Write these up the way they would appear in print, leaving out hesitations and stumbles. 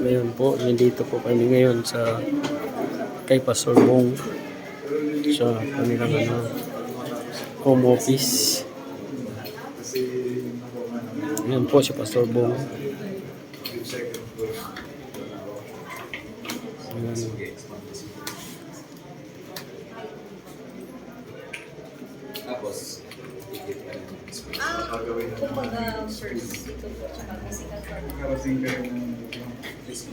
Ngayon po, nandito po kami ngayon sa kay Pastor Bong sa kanilang home office. Ngayon po si Pastor Bong. Ayan. Tapos, kumbaga first ito po, tsaka physical part. Karating kayo ng best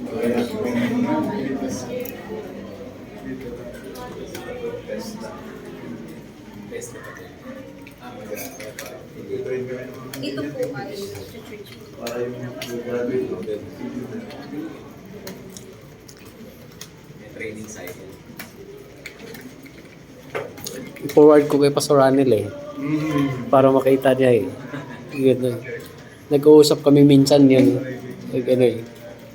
na pati. Ito po ay church. para yung graduate mo. May training cycle. I-forward ko kay Pastor Ranel para makita niya Yun, nag-uusap kami minsan yun.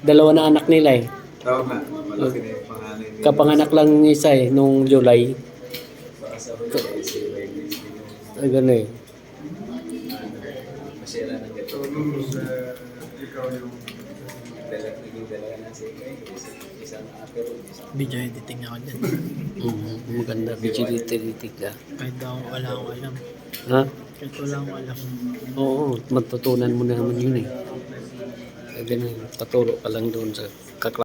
Dalawa na anak nila Tao nga, malaki na yung panganay nila. Kapanganak lang isa nung July. Baka sa mga masira ng gato. Ikaw yung Dalaga na si Kay. Isang apero. Video editing ako dyan. Maganda, vigility ka. Kahit daw wala akong alam. Ha? Kahit wala akong alam. Oo, matutunan mo naman yun Ganun, paturo ka lang doon sa